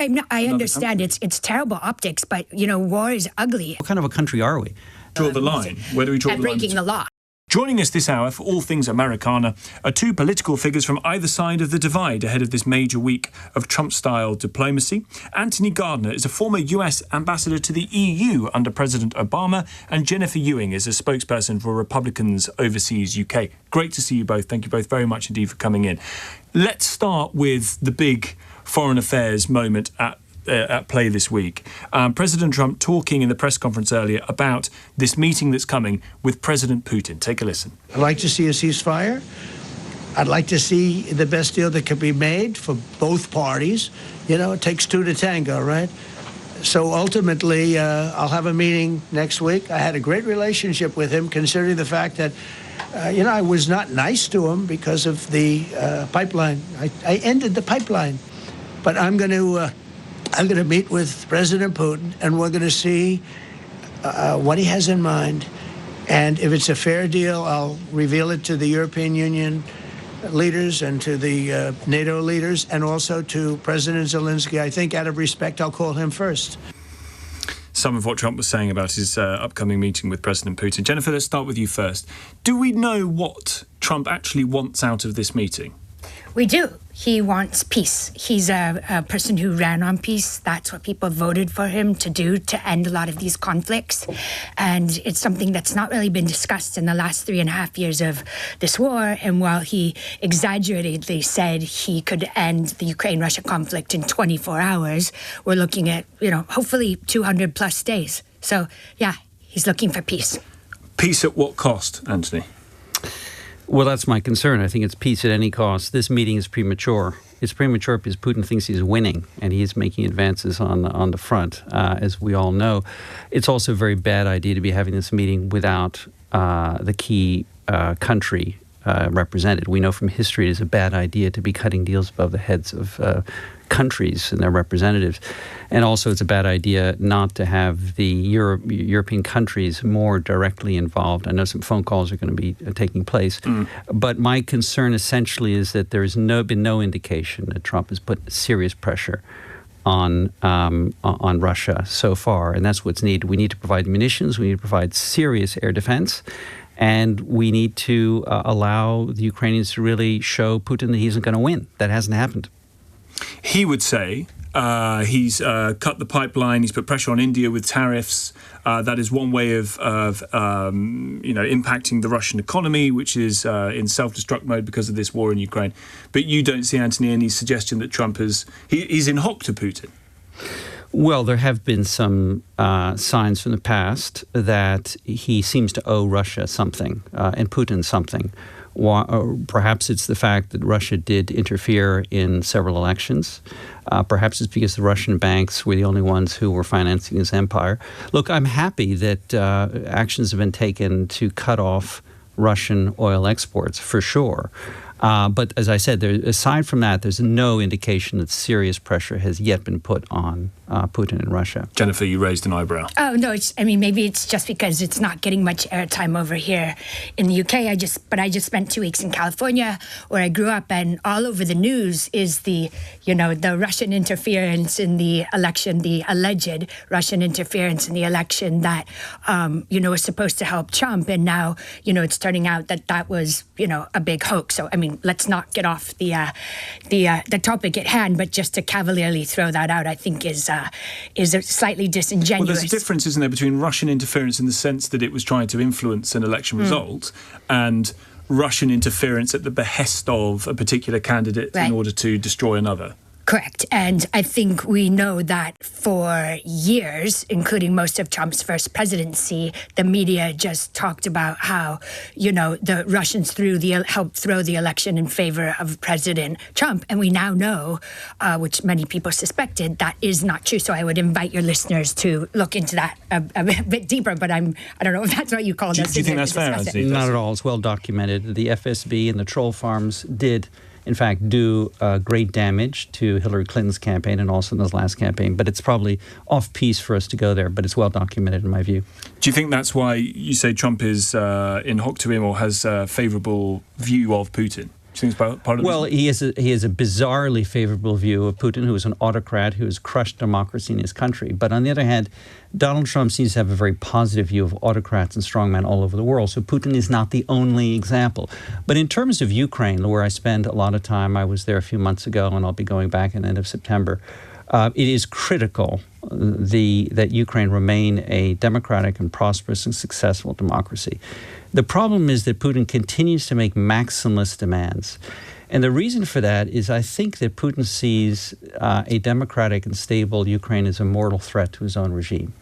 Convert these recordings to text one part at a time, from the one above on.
I understand it's terrible optics, but, war is ugly. What kind of a country are we? Draw the line. Where do we draw the line? Breaking the law. Joining us this hour for all things Americana are two political figures from either side of the divide ahead of this major week of Trump-style diplomacy. Anthony Gardner is a former US ambassador to the EU under President Obama, and Jennifer Ewing is a spokesperson for Republicans overseas UK. Great to see you both. Thank you both very much indeed for coming in. Let's start with the big foreign affairs moment at play this week. President Trump talking in the press conference earlier about this meeting that's coming with President Putin. Take a listen. I'd like to see a ceasefire. I'd like to see the best deal that can be made for both parties. It takes two to tango, right? So ultimately, I'll have a meeting next week. I had a great relationship with him, considering the fact that I was not nice to him because of the pipeline. I ended the pipeline. But I'm going to meet with President Putin, and we're going to see what he has in mind. And if it's a fair deal, I'll reveal it to the European Union leaders and to the NATO leaders, and also to President Zelenskyy. I think out of respect, I'll call him first. Some of what Trump was saying about his upcoming meeting with President Putin. Jennifer, let's start with you first. Do we know what Trump actually wants out of this meeting? We do. He wants peace. He's a person who ran on peace. That's what people voted for him to do, to end a lot of these conflicts. And it's something that's not really been discussed in the last 3.5 years of this war. And while he exaggeratedly said he could end the Ukraine-Russia conflict in 24 hours, we're looking at, hopefully 200 plus days. So, yeah, he's looking for peace. Peace at what cost, Anthony? Well, that's my concern. I think it's peace at any cost. This meeting is premature. It's premature because Putin thinks he's winning, and he's making advances on the front, as we all know. It's also a very bad idea to be having this meeting without the key country represented. We know from history it is a bad idea to be cutting deals above the heads of countries and their representatives. And also it's a bad idea not to have the European countries more directly involved. I know some phone calls are going to be taking place. But my concern essentially is that there has been no indication that Trump has put serious pressure on Russia so far. And that's what's needed. We need to provide munitions. We need to provide serious air defense. And we need to allow the Ukrainians to really show Putin that he isn't going to win. That hasn't happened. He would say he's cut the pipeline. He's put pressure on India with tariffs. That is one way of impacting the Russian economy, which is in self-destruct mode because of this war in Ukraine. But you don't see, Anthony, any suggestion that Trump he's in hock to Putin. Well, there have been some signs from the past that he seems to owe Russia something and Putin something. Perhaps it's the fact that Russia did interfere in several elections. Perhaps it's because the Russian banks were the only ones who were financing his empire. Look, I'm happy that actions have been taken to cut off Russian oil exports, for sure. But as I said, aside from that, there's no indication that serious pressure has yet been put on Putin and Russia. Jennifer, you raised an eyebrow. Oh, no, maybe it's just because it's not getting much airtime over here in the UK. I just spent 2 weeks in California, where I grew up, and all over the news is the Russian interference in the election, the alleged Russian interference in the election that, was supposed to help Trump. And now, it's turning out that was, a big hoax. So, let's not get off the topic at hand, but just to cavalierly throw that out, I think is slightly disingenuous. Well, there's a difference, isn't there, between Russian interference in the sense that it was trying to influence an election result and Russian interference at the behest of a particular candidate in order to destroy another. Correct. And I think we know that for years, including most of Trump's first presidency, the media just talked about how, the Russians helped throw the election in favor of President Trump. And we now know, which many people suspected, that is not true. So I would invite your listeners to look into that a bit deeper. But I don't know if that's what you called us. Do you think that's fair, Anthony? Not at all. It's well documented. The FSB and the troll farms did, in fact, do great damage to Hillary Clinton's campaign and also in his last campaign. But it's probably off-piece for us to go there, but it's well documented in my view. Do you think that's why you say Trump is in hock to him or has a favourable view of Putin? Do you think it's part of Well, he has a bizarrely favorable view of Putin, who is an autocrat who has crushed democracy in his country. But on the other hand, Donald Trump seems to have a very positive view of autocrats and strongmen all over the world. So Putin is not the only example. But in terms of Ukraine, where I spend a lot of time, I was there a few months ago, and I'll be going back at the end of September. It is critical that Ukraine remain a democratic and prosperous and successful democracy. The problem is that Putin continues to make maximalist demands. And the reason for that is I think that Putin sees a democratic and stable Ukraine as a mortal threat to his own regime,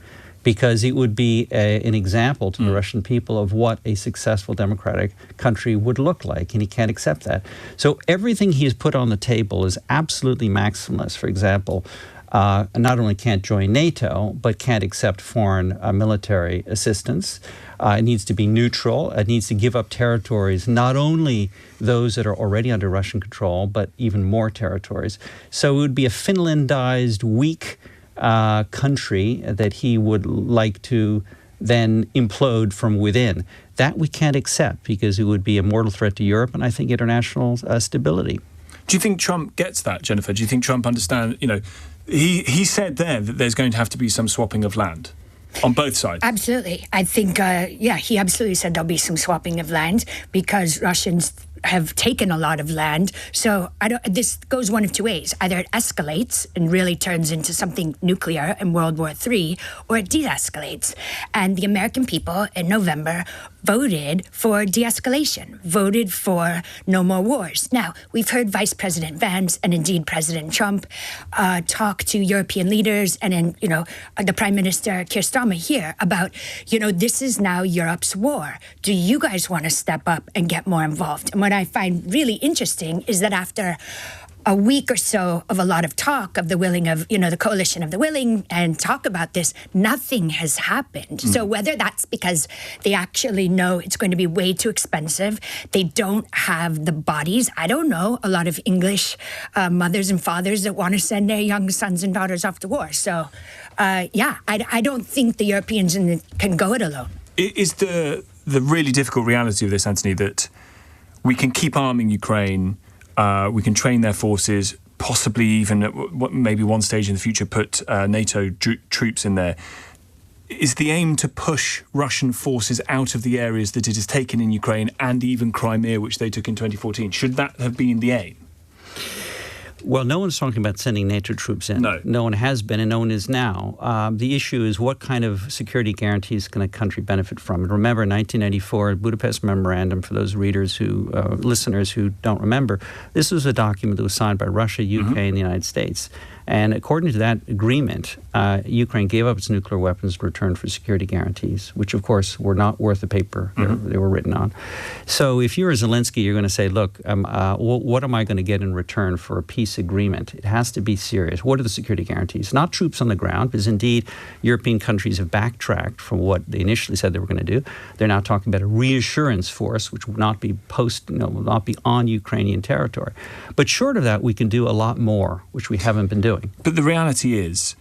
because it would be an example to the Russian people of what a successful democratic country would look like, and he can't accept that. So everything he has put on the table is absolutely maximalist. For example, not only can't join NATO, but can't accept foreign military assistance. It needs to be neutral. It needs to give up territories, not only those that are already under Russian control, but even more territories. So it would be a Finlandized, weak country that he would like to then implode from within. That we can't accept, because it would be a mortal threat to Europe and I think international stability. Do you think Trump gets that, Jennifer? Do you think Trump understands, he said there that there's going to have to be some swapping of land on both sides? Absolutely. I think, he absolutely said there'll be some swapping of land, because Russians have taken a lot of land. So this goes one of two ways. Either it escalates and really turns into something nuclear in World War III, or it de-escalates. And the American people in November voted for de-escalation, voted for no more wars. Now, we've heard Vice President Vance and indeed President Trump talk to European leaders and then, the Prime Minister Keir Starmer here about, this is now Europe's war. Do you guys want to step up and get more involved? And what I find really interesting is that after a week or so of a lot of talk of the willing of, the coalition of the willing and talk about this, nothing has happened. So whether that's because they actually know it's going to be way too expensive, they don't have the bodies, I don't know, a lot of English mothers and fathers that want to send their young sons and daughters off to war. So, I don't think the Europeans can go it alone. Is the really difficult reality of this, Anthony, that we can keep arming Ukraine, we can train their forces, possibly even at maybe one stage in the future put NATO troops in there. Is the aim to push Russian forces out of the areas that it has taken in Ukraine and even Crimea, which they took in 2014? Should that have been the aim? Well, no one's talking about sending NATO troops in. No one has been, and no one is now. The issue is, what kind of security guarantees can a country benefit from? And remember, in 1994, Budapest Memorandum, for those listeners who don't remember, this was a document that was signed by Russia, UK, and the United States. And according to that agreement, Ukraine gave up its nuclear weapons in return for security guarantees, which, of course, were not worth the paper they were written on. So if you're Zelenskyy, you're going to say, look, what am I going to get in return for a peace agreement? It has to be serious. What are the security guarantees? Not troops on the ground, because indeed European countries have backtracked from what they initially said they were going to do. They're now talking about a reassurance force, which will not be will not be on Ukrainian territory. But short of that, we can do a lot more, which we haven't been doing. But the reality is,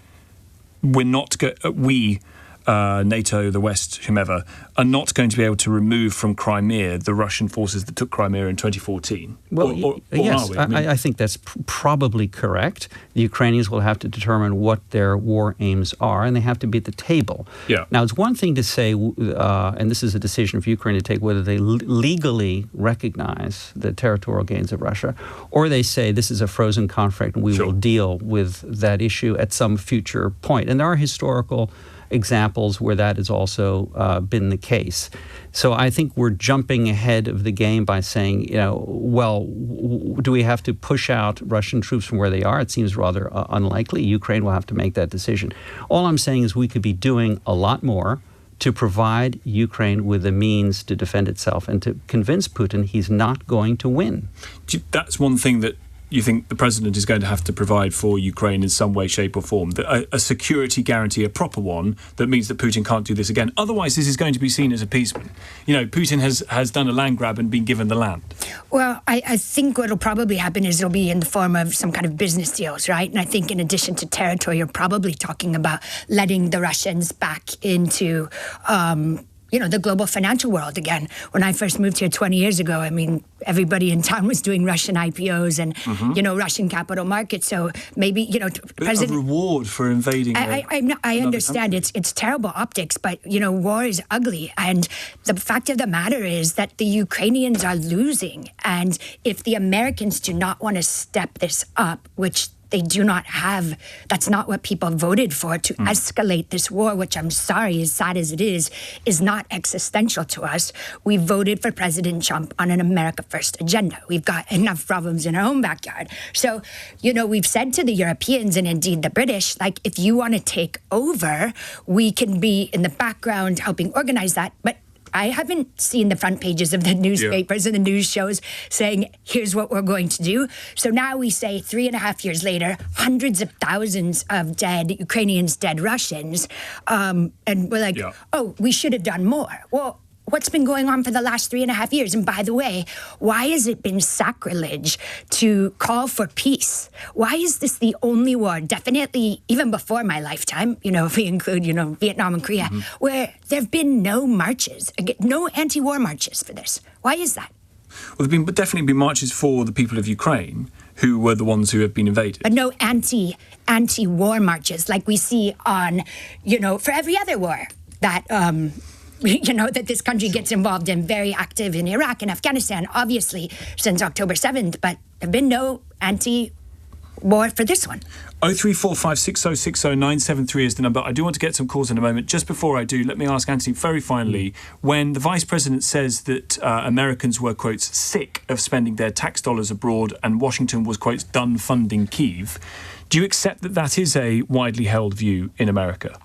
NATO, the West, whomever, are not going to be able to remove from Crimea the Russian forces that took Crimea in 2014. Well, yes, I think that's probably correct. The Ukrainians will have to determine what their war aims are, and they have to be at the table. Yeah. Now, it's one thing to say, and this is a decision for Ukraine to take, whether they legally recognize the territorial gains of Russia, or they say this is a frozen conflict and we will deal with that issue at some future point. And there are historical examples where that has also been the case. So I think we're jumping ahead of the game by saying, do we have to push out Russian troops from where they are? It seems rather unlikely. Ukraine will have to make that decision. All I'm saying is we could be doing a lot more to provide Ukraine with the means to defend itself and to convince Putin he's not going to win. That's one thing that you think the president is going to have to provide for Ukraine in some way, shape or form, a security guarantee, a proper one, that means that Putin can't do this again. Otherwise, this is going to be seen as appeasement. Putin has done a land grab and been given the land. Well, I think what will probably happen is it'll be in the form of some kind of business deals, right? And I think in addition to territory, you're probably talking about letting the Russians back into the global financial world again. When I first moved here 20 years ago, I mean, everybody in town was doing Russian IPOs and, Russian capital markets. So maybe, President... a reward for invading I understand it's terrible optics, but, war is ugly. And the fact of the matter is that the Ukrainians are losing. And if the Americans do not want to step this up, which they do not have, that's not what people voted for, to escalate this war, which I'm sorry, as sad as it is not existential to us. We voted for President Trump on an America First agenda. We've got enough problems in our own backyard. So, we've said to the Europeans and indeed the British, like, if you want to take over, we can be in the background helping organize that. But I haven't seen the front pages of the newspapers and the news shows saying, here's what we're going to do. So now we say 3.5 years later, hundreds of thousands of dead Ukrainians, dead Russians. And we're like, we should have done more. Well, what's been going on for the last 3.5 years? And by the way, why has it been sacrilege to call for peace? Why is this the only war, definitely even before my lifetime, if we include, Vietnam and Korea, where there have been no marches, no anti-war marches for this? Why is that? Well, there have definitely been marches for the people of Ukraine, who were the ones who have been invaded. But no anti-war marches like we see on, for every other war that... that this country gets involved in, very active in Iraq and Afghanistan, obviously, since October 7th, but there have been no anti-war for this one. 03456060973 is the number. I do want to get some calls in a moment. Just before I do, let me ask Anthony very finally, when the Vice President says that Americans were, quotes, sick of spending their tax dollars abroad and Washington was, quotes, done funding Kyiv, do you accept that that is a widely held view in America?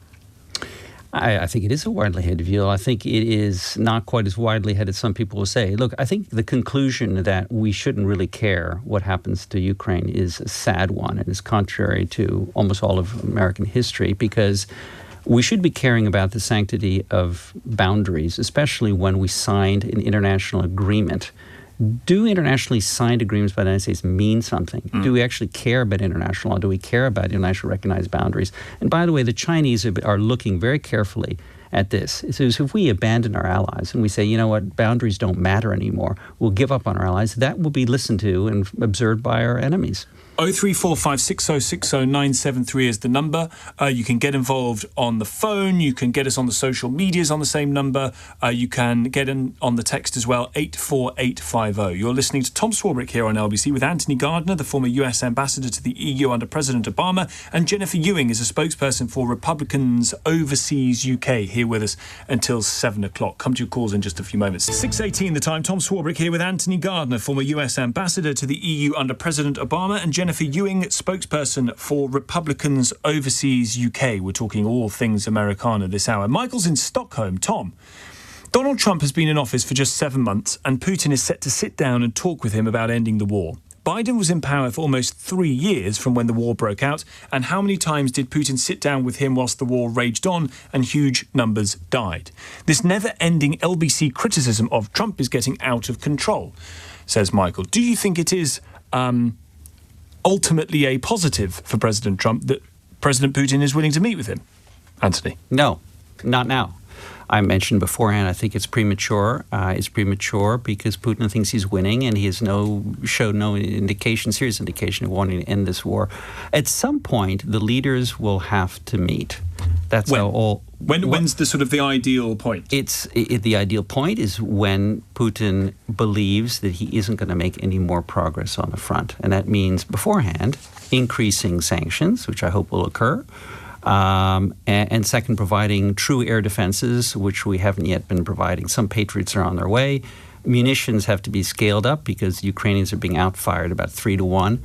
I think it is a widely held view. I think it is not quite as widely held as some people will say. Look, I think the conclusion that we shouldn't really care what happens to Ukraine is a sad one and is contrary to almost all of American history, because we should be caring about the sanctity of boundaries, especially when we signed an international agreement. Do internationally signed agreements by the United States mean something? Do we actually care about international law? Do we care about internationally recognized boundaries? And by the way, the Chinese are looking very carefully at this. So if we abandon our allies and we say, you know what, boundaries don't matter anymore, we'll give up on our allies, that will be listened to and observed by our enemies. 03456060973 is the number. You can get involved on the phone. You can get us on the social medias on the same number. You can get in on the text as well, 84850. You're listening to Tom Swarbrick here on LBC with Anthony Gardner, the former US ambassador to the EU under President Obama, and Jennifer Ewing is a spokesperson for Republicans Overseas UK, here with us until 7 o'clock. Come to your calls in just a few moments. 6:18 the time. Tom Swarbrick here with Anthony Gardner, former US ambassador to the EU under President Obama, and Jennifer Ewing, spokesperson for Republicans Overseas UK. We're talking all things Americana this hour. Michael's in Stockholm. Tom, Donald Trump has been in office for just 7 months and Putin is set to sit down and talk with him about ending the war. Biden was in power for almost 3 years from when the war broke out. And how many times did Putin sit down with him whilst the war raged on and huge numbers died? This never-ending LBC criticism of Trump is getting out of control, says Michael. Do you think it is ultimately a positive for President Trump that President Putin is willing to meet with him? Anthony? No, not now. I mentioned beforehand, I think it's premature. It's premature because Putin thinks he's winning and he has showed no serious indication of wanting to end this war. At some point, the leaders will have to meet. That's When's the sort of the ideal point? The ideal point is when Putin believes that he isn't going to make any more progress on the front. And that means beforehand, increasing sanctions, which I hope will occur. And second, providing true air defenses, which we haven't yet been providing. Some Patriots are on their way. Munitions have to be scaled up because Ukrainians are being outfired about 3-1.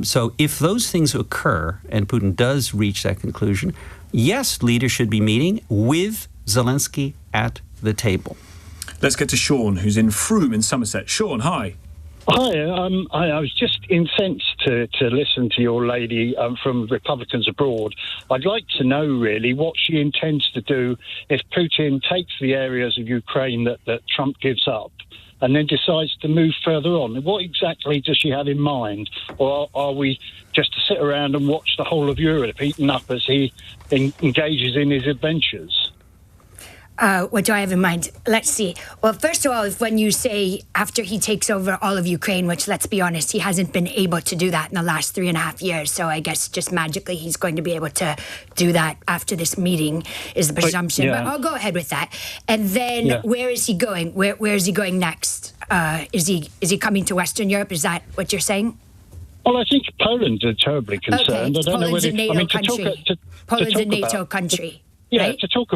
So if those things occur and Putin does reach that conclusion, yes, leaders should be meeting with Zelenskyy at the table. Let's get to Sean, who's in Frome in Somerset. Sean, hi. Hi, I was just incensed to listen to your lady from Republicans Abroad. I'd like to know, really, what she intends to do if Putin takes the areas of Ukraine that Trump gives up and then decides to move further on. What exactly does she have in mind? Or are we just to sit around and watch the whole of Europe eaten up as he engages in his adventures? What do I have in mind? Let's see. Well, first of all, when you say after he takes over all of Ukraine, which, let's be honest, he hasn't been able to do that in the last 3.5 years. So I guess just magically he's going to be able to do that after this meeting is the presumption. But I'll go ahead with that. And then where is he going? Where is he going next? Is he coming to Western Europe? Is that what you're saying? Well, I think Poland are terribly concerned. Okay. I don't know whether Poland's a NATO country. Yeah, right? to talk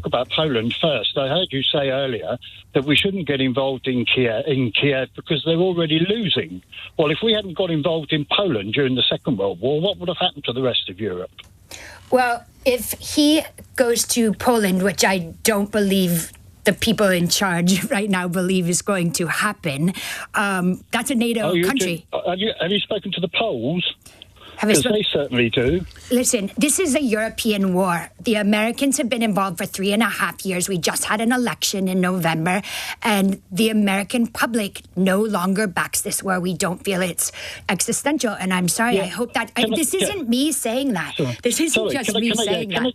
about Poland first. I heard you say earlier that we shouldn't get involved in Kiev because they're already losing. Well, if we hadn't got involved in Poland during the Second World War, what would have happened to the rest of Europe? Well, if he goes to Poland, which I don't believe the people in charge right now believe is going to happen, that's a NATO country. Have you spoken to the Poles? Because they certainly do. Listen, this is a European war. The Americans have been involved for 3.5 years. We just had an election in November, and the American public no longer backs this war. We don't feel it's existential, and I'm sorry. I hope that this isn't me saying that. Sure. This isn't just me saying that.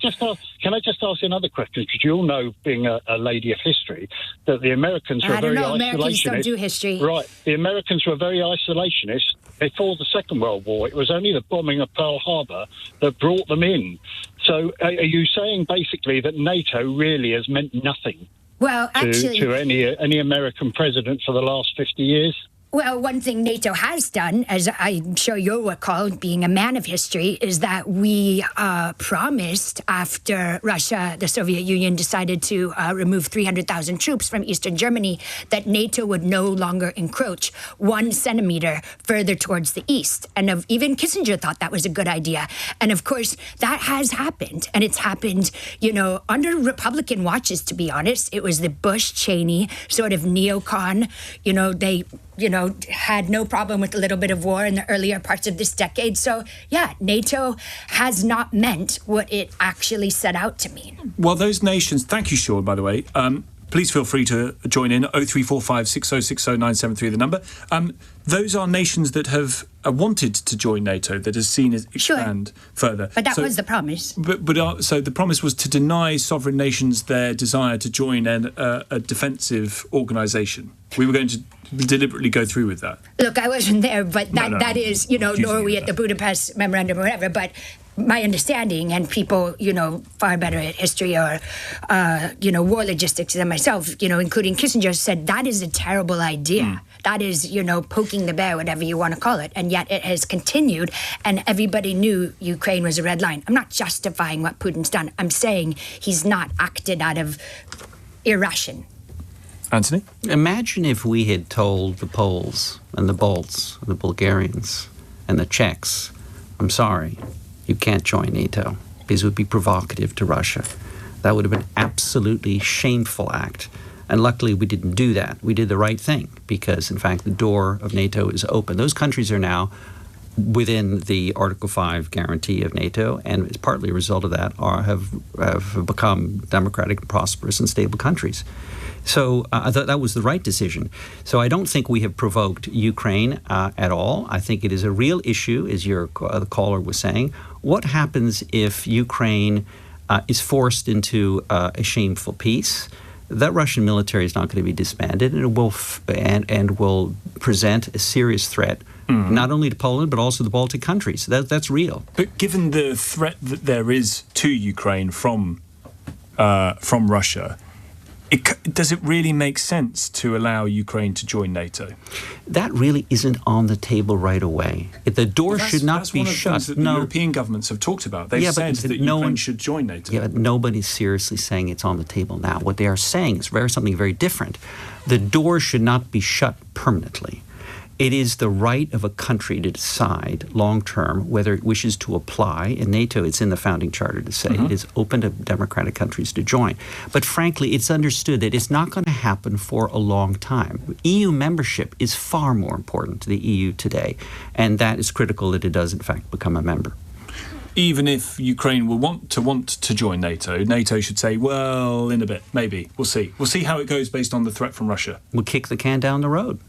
Can I just ask another question? Because you all know, being a lady of history, that the Americans were very isolationist. Americans don't do history. Right. The Americans were very isolationist before the Second World War. It was only the bombing of Pearl Harbor that brought them in. So are you saying basically that NATO really has meant nothing to any American president for the last 50 years? Well, one thing NATO has done, as I'm sure you'll recall, being a man of history, is that we promised after Russia, the Soviet Union, decided to remove 300,000 troops from Eastern Germany, that NATO would no longer encroach 1 centimeter further towards the east. And even Kissinger thought that was a good idea. And of course, that has happened. And it's happened, under Republican watches, to be honest. It was the Bush-Cheney sort of neocon, they had no problem with a little bit of war in the earlier parts of this decade. So, NATO has not meant what it actually set out to mean. Well, those nations, thank you, Sean, by the way. Please feel free to join in. 0345 6060 973, the number. Those are nations that have wanted to join NATO, that has seen it expand further. But that was the promise. So the promise was to deny sovereign nations their desire to join a defensive organisation. We were going to deliberately go through with that. Look, I wasn't there, but that is, Norway at the Budapest Memorandum or whatever, but my understanding, and people, far better at history or, war logistics than myself, including Kissinger, said that is a terrible idea. That is, poking the bear, whatever you want to call it. And yet it has continued, and everybody knew Ukraine was a red line. I'm not justifying what Putin's done. I'm saying he's not acted out of irration. Anthony? Imagine if we had told the Poles and the Balts, and the Bulgarians and the Czechs, I'm sorry, you can't join NATO because it would be provocative to Russia. That would have been an absolutely shameful act. And luckily we didn't do that. We did the right thing because, in fact, the door of NATO is open. Those countries are now within the Article 5 guarantee of NATO, and it's partly a result of that have become democratic, prosperous, and stable countries. So I thought that was the right decision. So I don't think we have provoked Ukraine at all. I think it is a real issue, as the caller was saying. What happens if Ukraine is forced into a shameful peace? That Russian military is not going to be disbanded, and it will present a serious threat, not only to Poland but also the Baltic countries. That's real. But given the threat that there is to Ukraine from Russia, does it really make sense to allow Ukraine to join NATO? That really isn't on the table right away. The door should not be shut. That's one of the things that the European governments have talked about. They've said that Ukraine should join NATO. Yeah, but nobody's seriously saying it's on the table now. What they are saying is something very different. The door should not be shut permanently. It is the right of a country to decide long-term whether it wishes to apply. In NATO, it's in the founding charter to say it is open to democratic countries to join. But frankly, it's understood that it's not going to happen for a long time. EU membership is far more important to the EU today, and that is critical that it does, in fact, become a member. Even if Ukraine will want to join NATO, NATO should say, well, in a bit, maybe. We'll see. We'll see how it goes based on the threat from Russia. We'll kick the can down the road.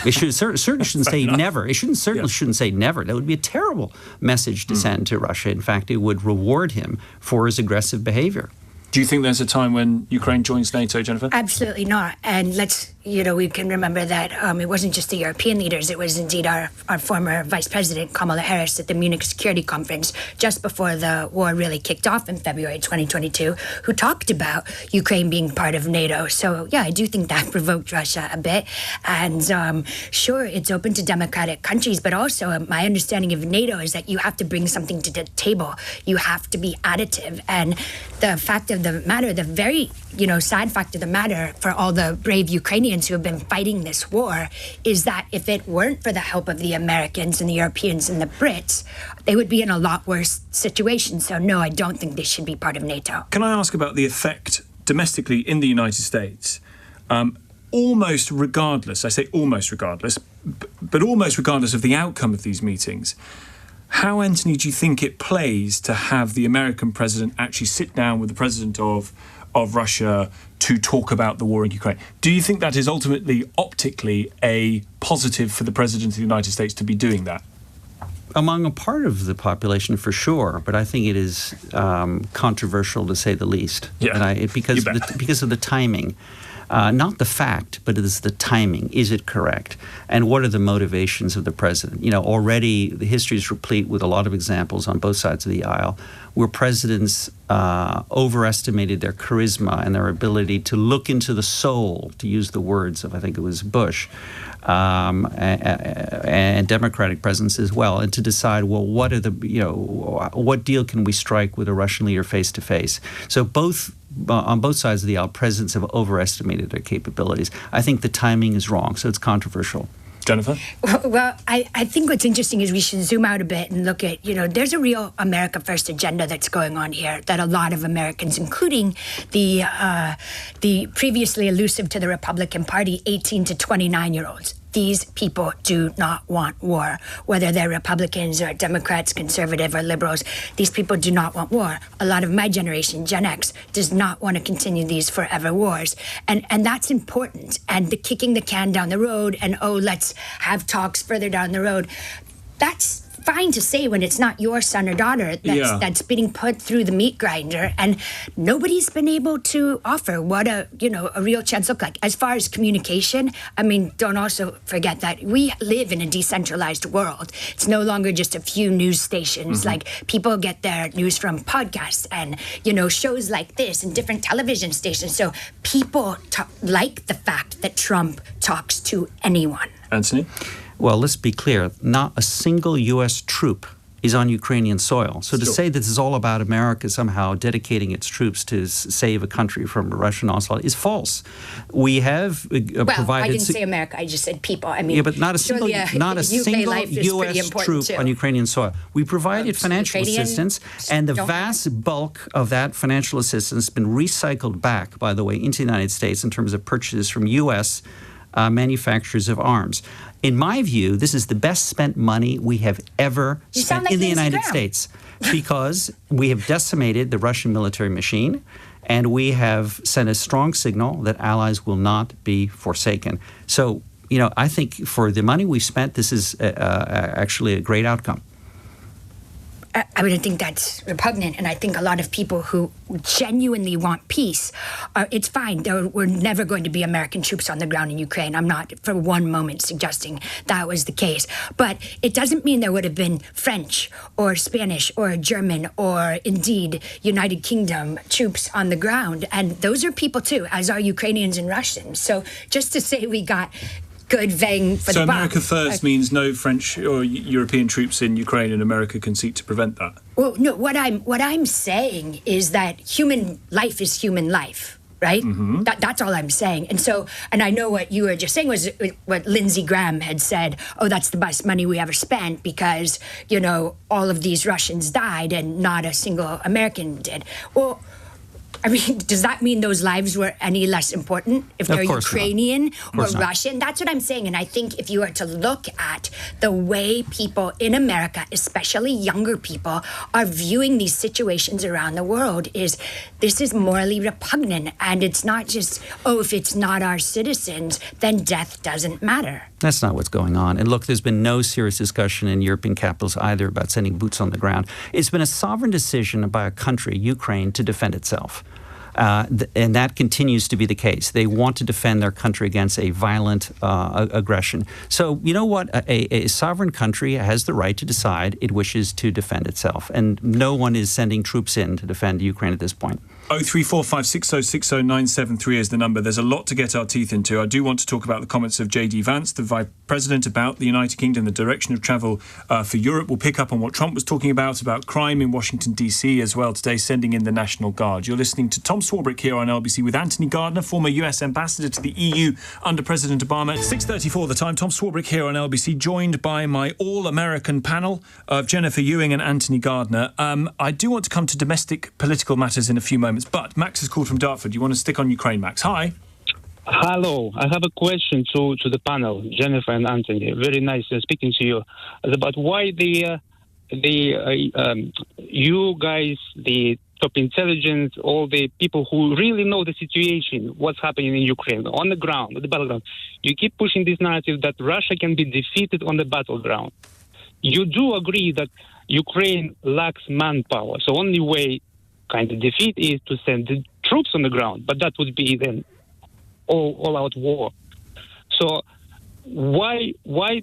It certainly shouldn't say never. It shouldn't say never. That would be a terrible message to send to Russia. In fact, it would reward him for his aggressive behavior. Do you think there's a time when Ukraine joins NATO, Jennifer? Absolutely not. And we can remember that it wasn't just the European leaders. It was indeed our former Vice President, Kamala Harris, at the Munich Security Conference just before the war really kicked off in February 2022, who talked about Ukraine being part of NATO. So, yeah, I do think that provoked Russia a bit. And sure, it's open to democratic countries, but also my understanding of NATO is that you have to bring something to the table. You have to be additive. And the fact of the matter, the very, sad fact of the matter for all the brave Ukrainians who have been fighting this war is that if it weren't for the help of the Americans and the Europeans and the Brits, they would be in a lot worse situation. So no, I don't think they should be part of NATO. Can I ask about the effect domestically in the United States? Almost regardless, I say almost regardless, but almost regardless of the outcome of these meetings, how, Anthony, do you think it plays to have the American president actually sit down with the president of Russia to talk about the war in Ukraine? Do you think that is ultimately, optically, a positive for the president of the United States to be doing that? Among a part of the population, for sure, but I think it is controversial to say the least. Yeah, and because of the timing. Not the fact, but it is the timing. Is it correct? And what are the motivations of the president? Already the history is replete with a lot of examples on both sides of the aisle where presidents overestimated their charisma and their ability to look into the soul, to use the words of, I think it was Bush, and Democratic presidents as well, and to decide, well, what deal can we strike with a Russian leader face to face? So on both sides of the aisle, presidents have overestimated their capabilities. I think the timing is wrong, so it's controversial. Jennifer? Well, I think what's interesting is we should zoom out a bit and look at, there's a real America First agenda that's going on here that a lot of Americans, including the previously elusive to the Republican Party 18 to 29-year-olds, these people do not want war. Whether they're Republicans or Democrats, conservative or liberals, these people do not want war. A lot of my generation, Gen X, does not want to continue these forever wars. And that's important. And the kicking the can down the road and, let's have talks further down the road, that's fine to say when it's not your son or daughter that's being put through the meat grinder, and nobody's been able to offer what a real chance look like. As far as communication, don't also forget that we live in a decentralized world. It's no longer just a few news stations. Mm-hmm. Like, people get their news from podcasts and shows like this and different television stations. So people like the fact that Trump talks to anyone. Anthony? Well, let's be clear. Not a single U.S. troop is on Ukrainian soil. So to say this is all about America somehow dedicating its troops to save a country from a Russian onslaught is false. We have provided... I didn't say America. I just said people. But not a single U.S. troop on Ukrainian soil. We provided financial assistance, and the vast bulk of that financial assistance has been recycled back, by the way, into the United States in terms of purchases from U.S. Manufacturers of arms. In my view, this is the best spent money we have ever spent in the United States, because we have decimated the Russian military machine, and we have sent a strong signal that allies will not be forsaken. So, I think for the money we spent, this is actually a great outcome. I think that's repugnant, and I think a lot of people who genuinely want peace, it's fine. There were never going to be American troops on the ground in Ukraine. I'm not for one moment suggesting that was the case. But it doesn't mean there would have been French or Spanish or German or indeed United Kingdom troops on the ground. And those are people too, as are Ukrainians and Russians. So just to say we got good bang for the buck. So America First means no French or European troops in Ukraine, and America can seek to prevent that? Well, no, what I'm saying is that human life is human life, right? Mm-hmm. That's all I'm saying. And I know what you were just saying was what Lindsey Graham had said, that's the best money we ever spent because, all of these Russians died and not a single American did. Well, does that mean those lives were any less important if they're Ukrainian or Russian? That's what I'm saying. And I think if you were to look at the way people in America, especially younger people, are viewing these situations around the world, this is morally repugnant. And it's not just, if it's not our citizens, then death doesn't matter. That's not what's going on. And look, there's been no serious discussion in European capitals either about sending boots on the ground. It's been a sovereign decision by a country, Ukraine, to defend itself. And that continues to be the case. They want to defend their country against a violent aggression. So, you know what? A sovereign country has the right to decide it wishes to defend itself. And no one is sending troops in to defend Ukraine at this point. 03456060973 is the number. There's a lot to get our teeth into. I do want to talk about the comments of J.D. Vance, the Vice President, about the United Kingdom, the direction of travel for Europe. We'll pick up on what Trump was talking about crime in Washington, D.C. as well today, sending in the National Guard. You're listening to Tom Swarbrick here on LBC with Anthony Gardner, former US Ambassador to the EU under President Obama. 6:34 the time. Tom Swarbrick here on LBC, joined by my all-American panel of Jennifer Ewing and Anthony Gardner. I do want to come to domestic political matters in a few moments. But Max has called from Dartford. You want to stick on Ukraine, Max? Hi. Hello. I have a question to the panel, Jennifer and Anthony. Very nice speaking to you. About why you guys, the top intelligence, all the people who really know the situation, what's happening in Ukraine, on the ground, on the battleground, you keep pushing this narrative that Russia can be defeated on the battleground. You do agree that Ukraine lacks manpower, so only way kind of defeat is to send the troops on the ground, but that would be then all-out war. So why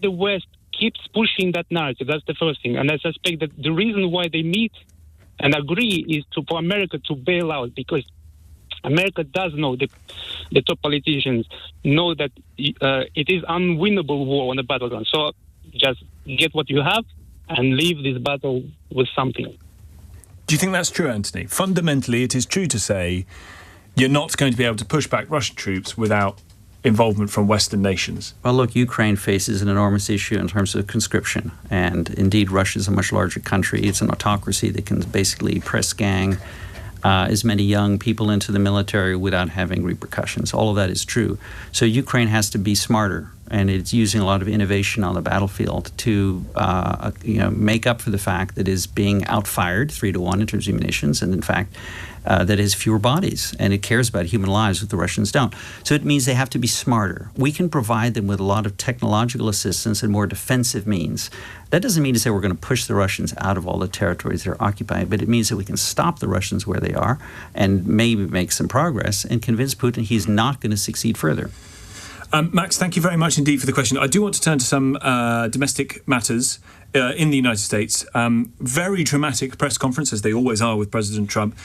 the West keeps pushing that narrative? That's the first thing. And I suspect that the reason why they meet and agree is for America to bail out, because America does know, the top politicians know that it is unwinnable war on the battleground. So just get what you have and leave this battle with something. Do you think that's true, Anthony? Fundamentally, it is true to say you're not going to be able to push back Russian troops without involvement from Western nations. Well, look, Ukraine faces an enormous issue in terms of conscription. And indeed, Russia is a much larger country. It's an autocracy that can basically press gang as many young people into the military without having repercussions. All of that is true. So Ukraine has to be smarter, and it's using a lot of innovation on the battlefield to make up for the fact that it's being outfired 3-1 in terms of munitions, and in fact that it has fewer bodies, and it cares about human lives, what the Russians don't. So it means they have to be smarter. We can provide them with a lot of technological assistance and more defensive means. That doesn't mean to say we're going to push the Russians out of all the territories they're occupying, but it means that we can stop the Russians where they are and maybe make some progress and convince Putin he's not going to succeed further. Max, thank you very much indeed for the question. I do want to turn to some domestic matters in the United States. Very dramatic press conference, as they always are with President Trump,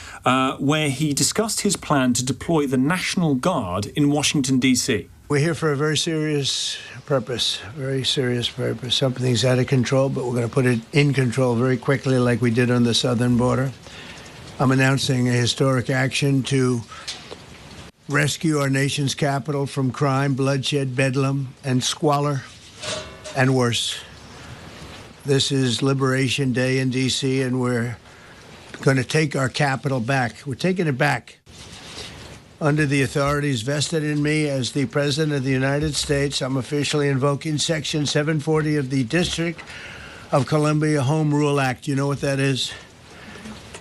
where he discussed his plan to deploy the National Guard in Washington, D.C. We're here for a very serious purpose, Something's out of control, but we're going to put it in control very quickly like we did on the southern border. I'm announcing a historic action to rescue our nation's capital from crime, bloodshed, bedlam, and squalor, and worse. This is Liberation Day in D.C., and we're going to take our capital back. We're taking it back. Under the authorities vested in me as the President of the United States, I'm officially invoking Section 740 of the District of Columbia Home Rule Act. You know what that is?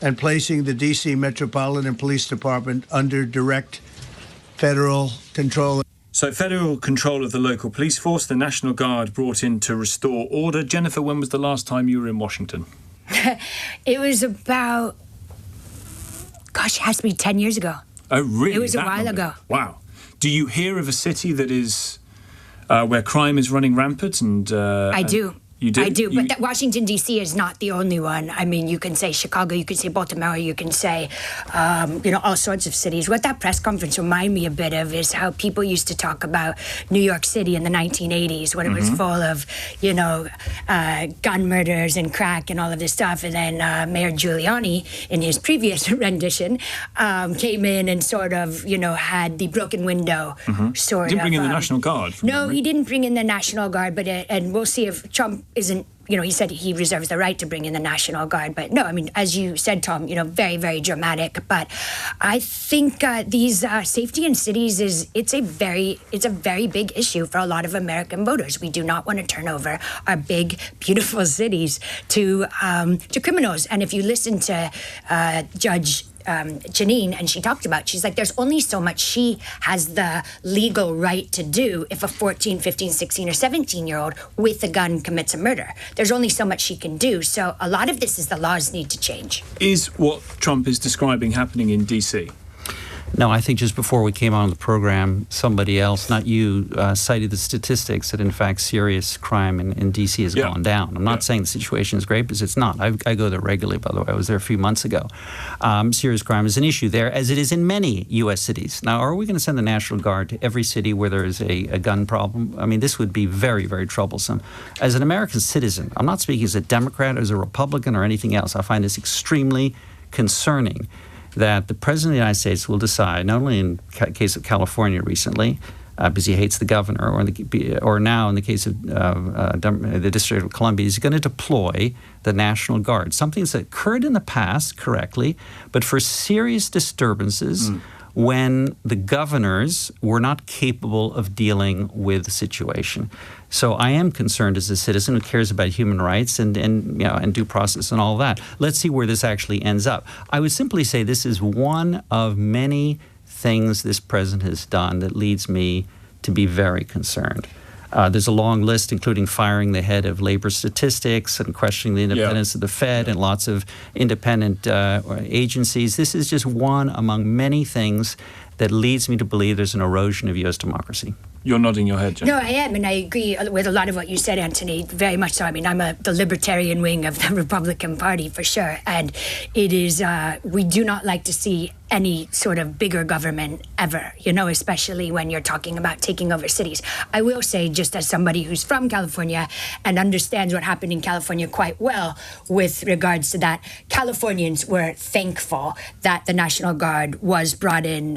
And placing the D.C. Metropolitan Police Department under direct federal control. So federal control of the local police force, the National Guard brought in to restore order. Jennifer, when was the last time you were in Washington? It was about, it has to be 10 years ago. Oh, really? It was a while ago. Wow. Do you hear of a city that is where crime is running rampant? I do. You do? I do, but that Washington, D.C. is not the only one. I mean, you can say Chicago, you can say Baltimore, you can say, all sorts of cities. What that press conference reminded me a bit of is how people used to talk about New York City in the 1980s when it was full of, gun murders and crack and all of this stuff. And then Mayor Giuliani, in his previous rendition, came in and sort of, had the broken window sort of. He didn't bring in the National Guard. No, he didn't bring in the National Guard, but and we'll see if Trump isn't, he said he reserves the right to bring in the National Guard. But no, I mean, as you said, Tom, very, very dramatic. But I think these safety in cities it's a very big issue for a lot of American voters. We do not want to turn over our big, beautiful cities to criminals. And if you listen to Judge Janine, and she's like, there's only so much she has the legal right to do if a 14, 15, 16, or 17-year-old with a gun commits a murder. There's only so much she can do. So a lot of this is the laws need to change. Is what Trump is describing happening in D.C.? No, I think just before we came on the program, somebody else, not you, cited the statistics that, in fact, serious crime in D.C. has gone down. I'm not saying the situation is great, because it's not. I go there regularly, by the way. I was there a few months ago. Serious crime is an issue there, as it is in many U.S. cities. Now, are we going to send the National Guard to every city where there is a gun problem? I mean, this would be very, very troublesome. As an American citizen, I'm not speaking as a Democrat, as a Republican, or anything else. I find this extremely concerning that the President of the United States will decide, not only in the case of California recently, because he hates the governor, or now in the case of the District of Columbia, he's going to deploy the National Guard, something that's occurred in the past, correctly, but for serious disturbances when the governors were not capable of dealing with the situation. So I am concerned as a citizen who cares about human rights and due process and all that. Let's see where this actually ends up. I would simply say this is one of many things this president has done that leads me to be very concerned. There's a long list, including firing the head of labor statistics and questioning the independence of the Fed and lots of independent agencies. This is just one among many things that leads me to believe there's an erosion of U.S. democracy. You're nodding your head, Jen. No, I am, and I agree with a lot of what you said, Anthony, very much so. I mean, I'm the libertarian wing of the Republican Party, for sure, and it is, we do not like to see any sort of bigger government ever, especially when you're talking about taking over cities. I will say, just as somebody who's from California and understands what happened in California quite well with regards to that, Californians were thankful that the National Guard was brought in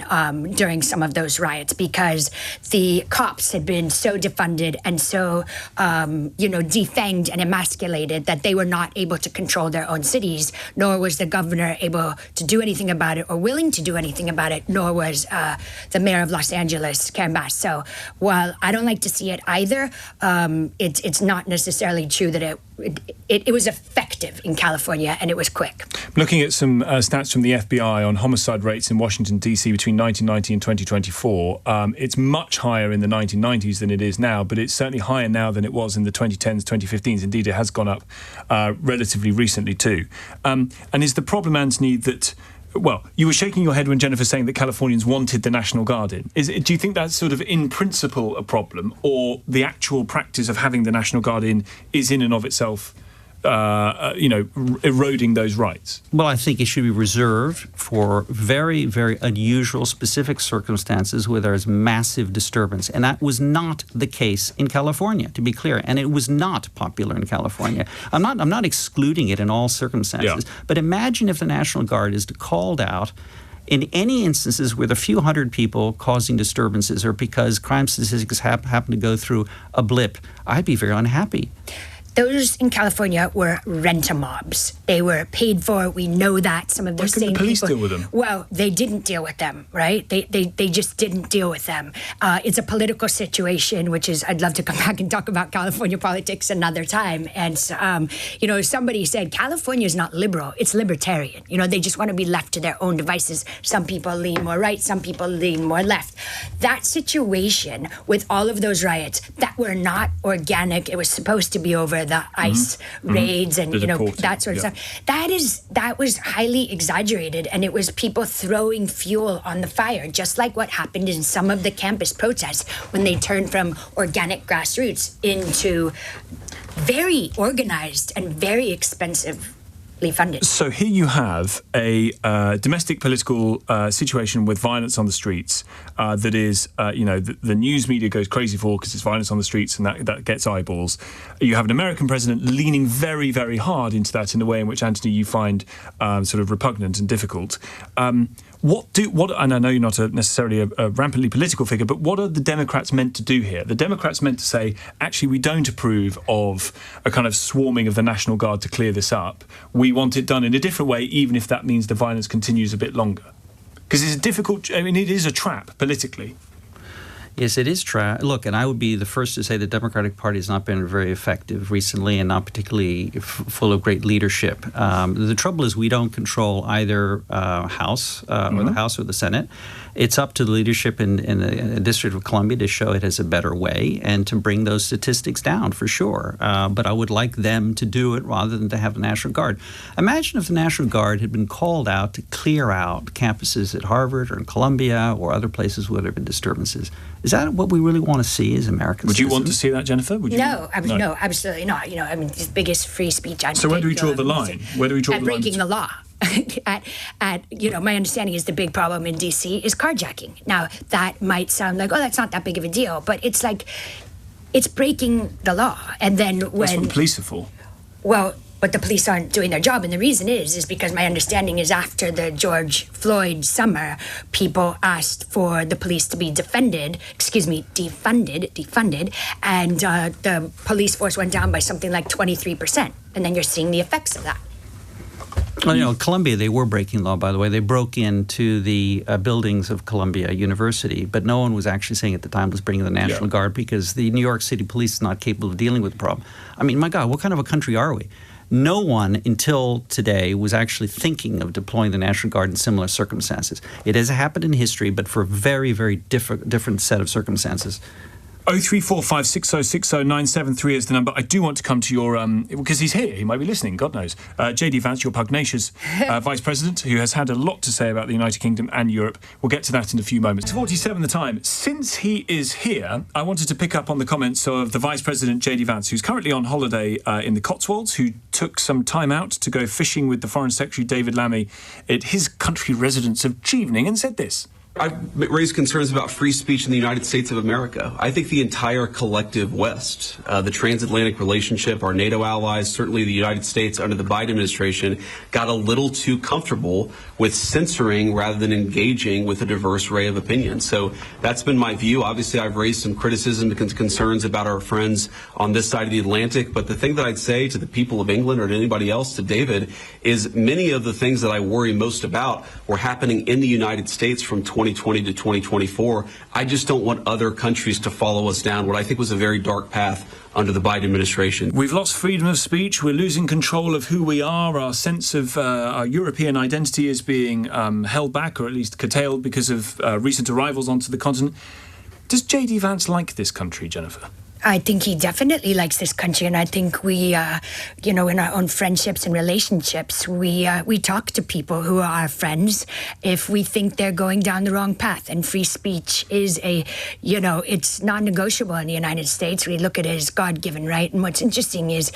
during some of those riots, because the cops had been so defunded and so, defanged and emasculated that they were not able to control their own cities, nor was the governor able to do anything about it or willing to do anything about it, nor was the mayor of Los Angeles, Karen Bass. So while I don't like to see it either, it's not necessarily true that it was effective in California, and it was quick. Looking at some stats from the FBI on homicide rates in Washington, D.C. between 1990 and 2024, it's much higher in the 1990s than it is now, but it's certainly higher now than it was in the 2010s, 2015s. Indeed, it has gone up relatively recently too. And is the problem, Anthony, that... Well, you were shaking your head when Jennifer was saying that Californians wanted the National Guard in. Do you think that's sort of in principle a problem, or the actual practice of having the National Guard in is in and of itself, eroding those rights? Well, I think it should be reserved for very, very unusual, specific circumstances where there is massive disturbance. And that was not the case in California, to be clear. And it was not popular in California. I'm not excluding it in all circumstances. Yeah. But imagine if the National Guard is called out in any instances with a few hundred people causing disturbances, or because crime statistics happen to go through a blip. I'd be very unhappy. Those in California were rent-a-mobs. They were paid for. We know that. Some of those same people... Why couldn't the police deal with them? Well, they didn't deal with them, right? They just didn't deal with them. It's a political situation, which is... I'd love to come back and talk about California politics another time. And, somebody said, California is not liberal. It's libertarian. They just want to be left to their own devices. Some people lean more right. Some people lean more left. That situation with all of those riots that were not organic, it was supposed to be over the ICE raids and that sort of stuff. That was highly exaggerated, and it was people throwing fuel on the fire, just like what happened in some of the campus protests when they turned from organic grassroots into very organized and very expensive. Funded. So here you have a domestic political situation with violence on the streets that is, the news media goes crazy for because it's violence on the streets and that gets eyeballs. You have an American president leaning very, very hard into that in a way in which, Anthony, you find sort of repugnant and difficult. And I know you're not necessarily a rampantly political figure, but what are the Democrats meant to do here? The Democrats meant to say, actually, we don't approve of a kind of swarming of the National Guard to clear this up. We want it done in a different way, even if that means the violence continues a bit longer. Because it's difficult. I mean, it is a trap politically. Yes, it is true. Look, and I would be the first to say the Democratic Party has not been very effective recently and not particularly full of great leadership. The trouble is we don't control either House or the House or the Senate. It's up to the leadership in the District of Columbia to show it has a better way and to bring those statistics down for sure. But I would like them to do it rather than to have the National Guard. Imagine if the National Guard had been called out to clear out campuses at Harvard or in Columbia or other places where there have been disturbances. Is that what we really want to see as Americans? Would you want to see that, Jennifer? Would you? No, absolutely not. You know, I mean, the biggest free speech advocate. So where do we draw the line? Where do we draw the line? At breaking the law. My understanding is the big problem in D.C. is carjacking. Now, that might sound like, oh, that's not that big of a deal, but it's like, it's breaking the law. And then when... That's what the police are for. Well, but the police aren't doing their job, and the reason is because my understanding is after the George Floyd summer, people asked for the police to be defunded, and the police force went down by something like 23%, and then you're seeing the effects of that. Well, Columbia, they were breaking law, by the way. They broke into the buildings of Columbia University, but no one was actually saying at the time was bringing the National Guard because the New York City police is not capable of dealing with the problem. I mean, my God, what kind of a country are we? No one until today was actually thinking of deploying the National Guard in similar circumstances. It has happened in history, but for a very, very different set of circumstances. 03456060973 is the number. I do want to come to your, because he's here, he might be listening, God knows. J.D. Vance, your pugnacious Vice President, who has had a lot to say about the United Kingdom and Europe. We'll get to that in a few moments. 47 the time. Since he is here, I wanted to pick up on the comments of the Vice President, J.D. Vance, who's currently on holiday in the Cotswolds, who took some time out to go fishing with the Foreign Secretary, David Lammy, at his country residence of Chevening, and said this. I've raised concerns about free speech in the United States of America. I think the entire collective West, the transatlantic relationship, our NATO allies, certainly the United States under the Biden administration, got a little too comfortable with censoring rather than engaging with a diverse array of opinions. So that's been my view. Obviously, I've raised some criticism and concerns about our friends on this side of the Atlantic. But the thing that I'd say to the people of England or to anybody else, to David, is many of the things that I worry most about were happening in the United States from 2020 to 2024. I just don't want other countries to follow us down what I think was a very dark path under the Biden administration. We've lost freedom of speech. We're losing control of who we are. Our sense of our European identity is being held back, or at least curtailed, because of recent arrivals onto the continent. Does J.D. Vance like this country, Jennifer? I think he definitely likes this country, and I think we, in our own friendships and relationships, we talk to people who are our friends if we think they're going down the wrong path. And free speech is it's non-negotiable in the United States. We look at it as God-given right. And what's interesting is,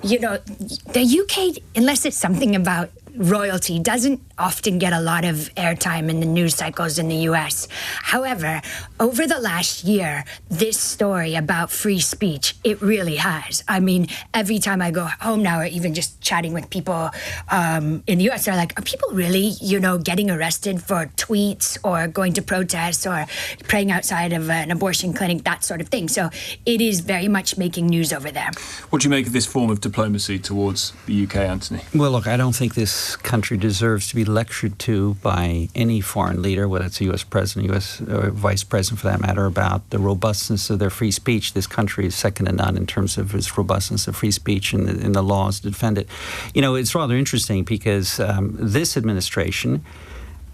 the UK, unless it's something about royalty, doesn't often get a lot of airtime in the news cycles in the U.S. However, over the last year, this story about free speech, it really has. I mean, every time I go home now, or even just chatting with people in the U.S., they're like, are people really, getting arrested for tweets or going to protests or praying outside of an abortion clinic, that sort of thing. So it is very much making news over there. What do you make of this form of diplomacy towards the UK, Anthony? Well, look, I don't think this country deserves to be lectured to by any foreign leader, whether it's a U.S. president, U.S. Vice president for that matter, about the robustness of their free speech. This country is second to none in terms of its robustness of free speech and the laws to defend it. It's rather interesting because this administration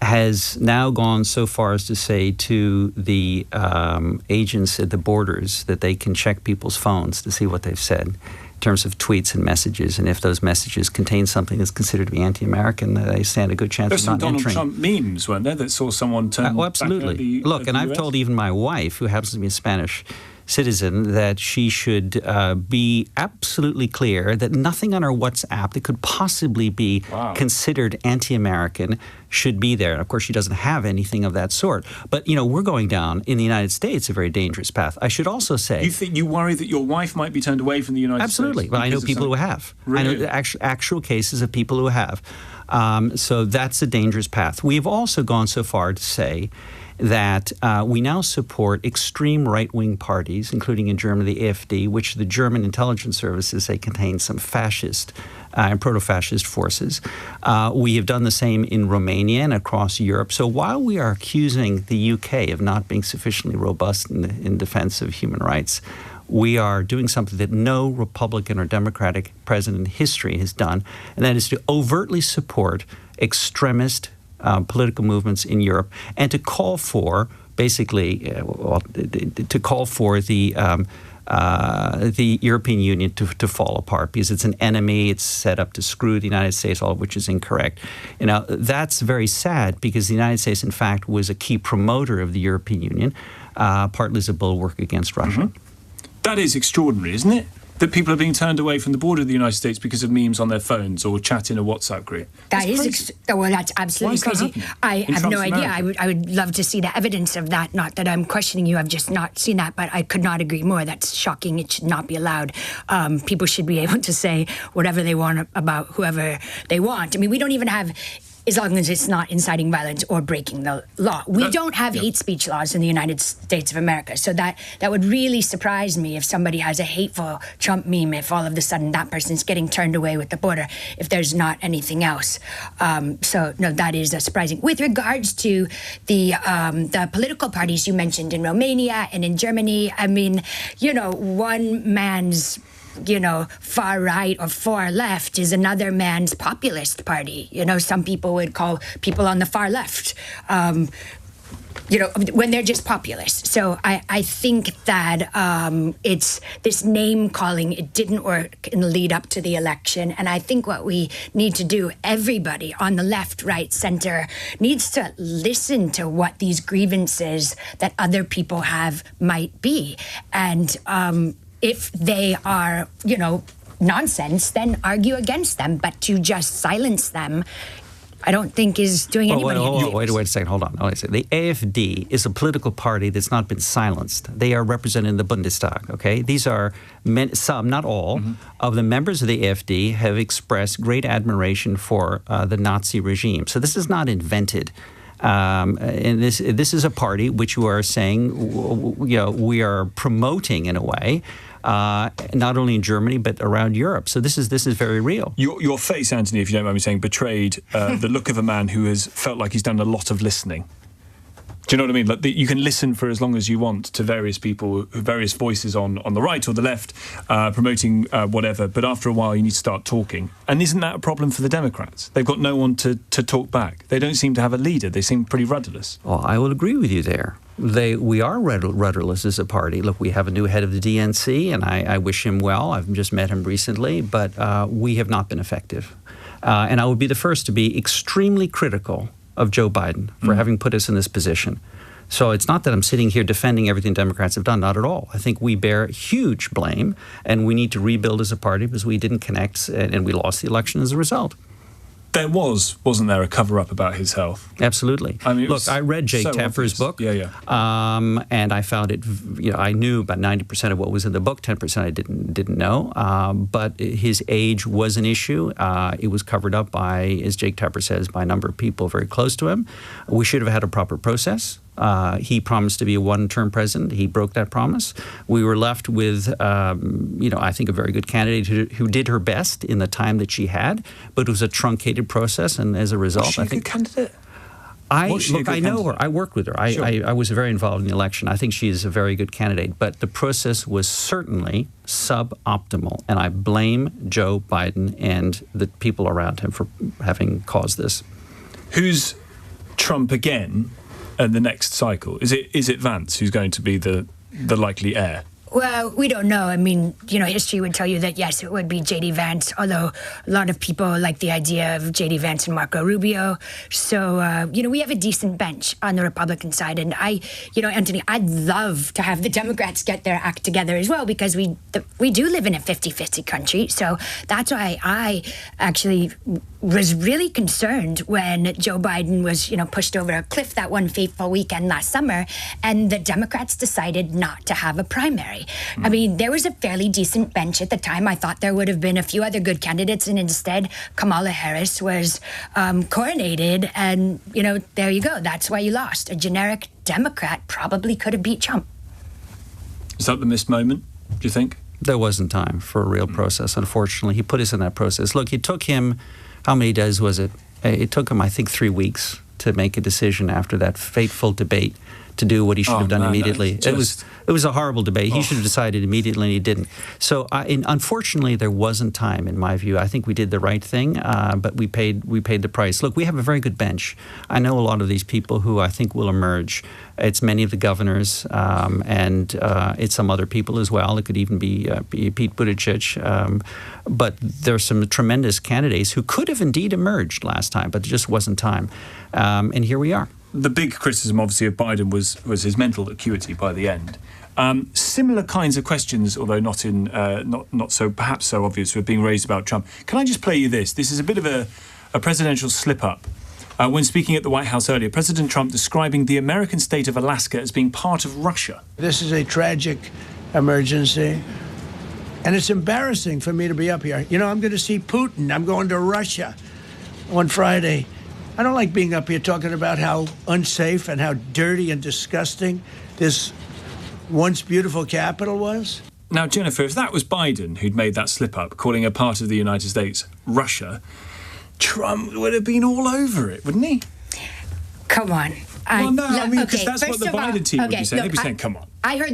has now gone so far as to say to the agents at the borders that they can check people's phones to see what they've said in terms of tweets and messages, and if those messages contain something that's considered to be anti-American, they stand a good chance of not entering. There's some Donald Trump memes, weren't there, that saw someone turn absolutely. Look, and I've told even my wife, who happens to be a Spanish citizen, that she should be absolutely clear that nothing on her WhatsApp that could possibly be considered anti-American should be there. And of course, she doesn't have anything of that sort. But, we're going down, in the United States, a very dangerous path. I should also say... You worry that your wife might be turned away from the United States? Absolutely. But I know people who have. Really? I know actual cases of people who have. So that's a dangerous path. We've also gone so far to say that we now support extreme right-wing parties, including in Germany the AfD, which the German intelligence services say contains some fascist and proto-fascist forces. We have done the same in Romania and across Europe. So while we are accusing the UK of not being sufficiently robust in defense of human rights, we are doing something that no Republican or Democratic president in history has done, and that is to overtly support extremist political movements in Europe, and to call for basically to call for the European Union to fall apart because it's an enemy. It's set up to screw the United States, all of which is incorrect. You know, that's very sad because the United States, in fact, was a key promoter of the European Union, partly as a bulwark against Russia. Mm-hmm. That is extraordinary, isn't it? That people are being turned away from the border of the United States because of memes on their phones or chat in a WhatsApp group. Well, that's absolutely crazy. I have no idea. I would love to see the evidence of that. Not that I'm questioning you. I've just not seen that, but I could not agree more. That's shocking. It should not be allowed. People should be able to say whatever they want about whoever they want. I mean, we don't even have, as long as it's not inciting violence or breaking the law. We don't have hate speech laws in the United States of America. So that would really surprise me if somebody has a hateful Trump meme, if all of a sudden that person's getting turned away with the border, if there's not anything else. So, no, that is surprising. With regards to the political parties you mentioned in Romania and in Germany, I mean, you know, one man's far right or far left is another man's populist party. You know, some people would call people on the far left, when they're just populist. So I think that it's this name calling, it didn't work in the lead up to the election. And I think what we need to do, everybody on the left, right, center, needs to listen to what these grievances that other people have might be. And if they are, nonsense, then argue against them. But to just silence them, I don't think is doing anybody any favors. Wait a second. Hold on. The AfD is a political party that's not been silenced. They are represented in the Bundestag, okay? These are some, not all, of the members of the AfD have expressed great admiration for the Nazi regime. So this is not invented. And this is a party which you are saying, we are promoting in a way, not only in Germany but around Europe. So this is very real. Your face, Anthony, if you don't mind me saying, betrayed the look of a man who has felt like he's done a lot of listening. Do you know what I mean? Like you can listen for as long as you want to various people, various voices on the right or the left, promoting whatever. But after a while, you need to start talking. And isn't that a problem for the Democrats? They've got no one to talk back. They don't seem to have a leader. They seem pretty rudderless. Well, I will agree with you there. We are rudderless as a party. Look, we have a new head of the DNC, and I wish him well. I've just met him recently, but we have not been effective. And I would be the first to be extremely critical of Joe Biden for having put us in this position. So it's not that I'm sitting here defending everything Democrats have done, not at all. I think we bear huge blame, and we need to rebuild as a party because we didn't connect, and we lost the election as a result. There wasn't there, a cover-up about his health? Absolutely. I mean, look, I read Jake Tapper's book. Yeah. And I found it, I knew about 90% of what was in the book, 10% I didn't know. But his age was an issue. It was covered up by, as Jake Tapper says, by a number of people very close to him. We should have had a proper process. He promised to be a one-term president. He broke that promise. We were left with, I think a very good candidate who did her best in the time that she had, but it was a truncated process, and as a result, was she a good candidate? I know her. I worked with her. I was very involved in the election. I think she is a very good candidate, but the process was certainly suboptimal, and I blame Joe Biden and the people around him for having caused this. Who's Trump again? The next cycle? Is it Vance who's going to be the likely heir? Well, we don't know. I mean, history would tell you that, yes, it would be J.D. Vance, although a lot of people like the idea of J.D. Vance and Marco Rubio. So, we have a decent bench on the Republican side. And Anthony, I'd love to have the Democrats get their act together as well, because we do live in a 50-50 country. So that's why I actually was really concerned when Joe Biden was, pushed over a cliff that one fateful weekend last summer, and the Democrats decided not to have a primary. I mean, there was a fairly decent bench at the time. I thought there would have been a few other good candidates, and instead Kamala Harris was coronated, and, there you go. That's why you lost. A generic Democrat probably could have beat Trump. Is that the missed moment, do you think? There wasn't time for a real process, unfortunately. He put us in that process. Look, it took him, how many days was it? It took him, I think, 3 weeks to make a decision after that fateful debate to do what he should have done immediately. It was a horrible debate. He should have decided immediately, and he didn't. So, unfortunately, there wasn't time, in my view. I think we did the right thing, but we paid the price. Look, we have a very good bench. I know a lot of these people who I think will emerge. It's many of the governors, and it's some other people as well. It could even be Pete Buttigieg. But there's some tremendous candidates who could have indeed emerged last time, but there just wasn't time. And here we are. The big criticism, obviously, of Biden was his mental acuity by the end. Similar kinds of questions, although not in not so perhaps so obvious, were being raised about Trump. Can I just play you this? This is a bit of a presidential slip-up. When speaking at the White House earlier, President Trump describing the American state of Alaska as being part of Russia. This is a tragic emergency, and it's embarrassing for me to be up here. I'm going to see Putin. I'm going to Russia on Friday. I don't like being up here talking about how unsafe and how dirty and disgusting this once beautiful capital was. Now, Jennifer, if that was Biden who'd made that slip-up, calling a part of the United States Russia, Trump would have been all over it, wouldn't he? Come on. Because that's what the Biden team would be saying. They'd be saying, come on. I heard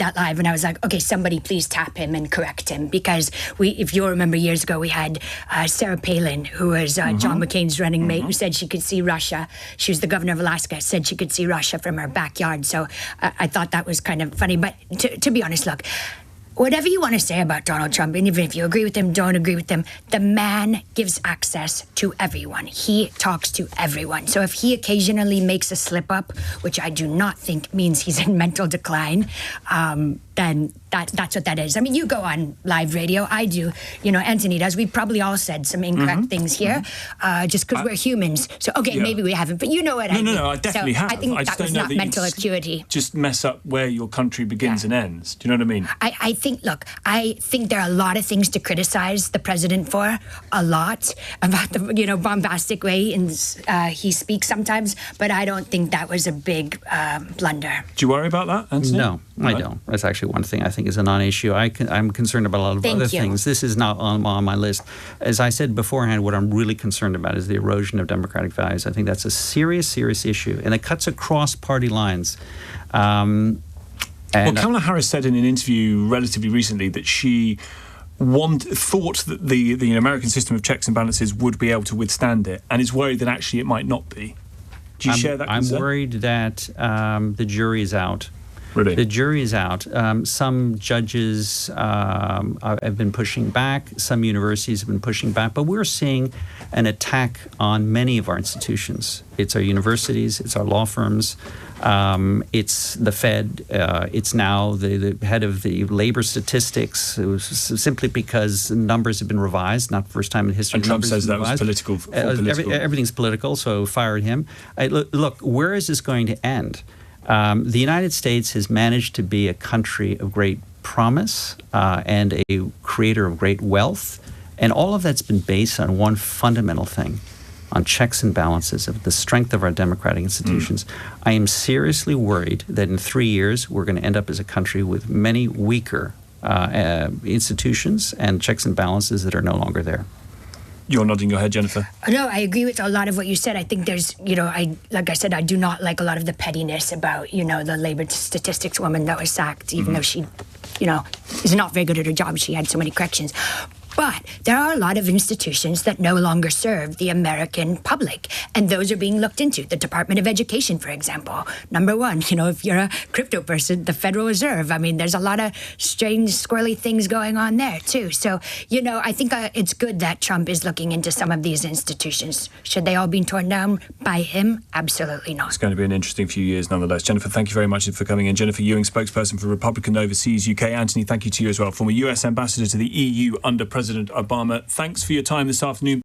that live, and I was like, okay, somebody please tap him and correct him, because if you'll remember years ago, we had Sarah Palin, who was John McCain's running mate, who said she could see Russia. She was the governor of Alaska, said she could see Russia from her backyard. So I thought that was kind of funny. But to be honest, look, whatever you want to say about Donald Trump, and even if you agree with him, don't agree with him, the man gives access to everyone. He talks to everyone. So if he occasionally makes a slip up, which I do not think means he's in mental decline, then that's what that is. I mean, you go on live radio. I do. Anthony does. We've probably all said some incorrect things here, just because we're humans. So, maybe we haven't, but you know what I mean. No, I definitely have. I think that was not mental acuity. Just mess up where your country begins and ends. Do you know what I mean? I think there are a lot of things to criticize the president for, a lot, about the, bombastic way he speaks sometimes, but I don't think that was a big blunder. Do you worry about that, Anthony? No, I don't. That's actually one thing I think is a non-issue. I'm concerned about a lot of other things. This is not on my list. As I said beforehand, what I'm really concerned about is the erosion of democratic values. I think that's a serious, serious issue, and it cuts across party lines. Kamala Harris said in an interview relatively recently that she thought that the American system of checks and balances would be able to withstand it, and is worried that actually it might not be. Do you share that concern? I'm worried that the jury is out. Really? The jury is out. Some judges have been pushing back. Some universities have been pushing back. But we're seeing an attack on many of our institutions. It's our universities. It's our law firms. It's the Fed. It's now the head of the labor statistics. It was simply because numbers have been revised, not the first time in history. And Trump says that was political. Everything's political, so fired him. Look, where is this going to end? The United States has managed to be a country of great promise and a creator of great wealth. And all of that's been based on one fundamental thing, on checks and balances, of the strength of our democratic institutions. I am seriously worried that in 3 years we're going to end up as a country with many weaker institutions and checks and balances that are no longer there. You're nodding your head, Jennifer. No, I agree with a lot of what you said. I think there's, like I said, I do not like a lot of the pettiness about, the labor statistics woman that was sacked, even though she, is not very good at her job. She had so many corrections. But there are a lot of institutions that no longer serve the American public, and those are being looked into. The Department of Education, for example. Number one, if you're a crypto person, the Federal Reserve. I mean, there's a lot of strange, squirrely things going on there, too. So, I think it's good that Trump is looking into some of these institutions. Should they all be torn down by him? Absolutely not. It's going to be an interesting few years, nonetheless. Jennifer, thank you very much for coming in. Jennifer Ewing, spokesperson for Republican Overseas UK. Anthony, thank you to you as well. Former US ambassador to the EU under President Obama. Thanks for your time this afternoon.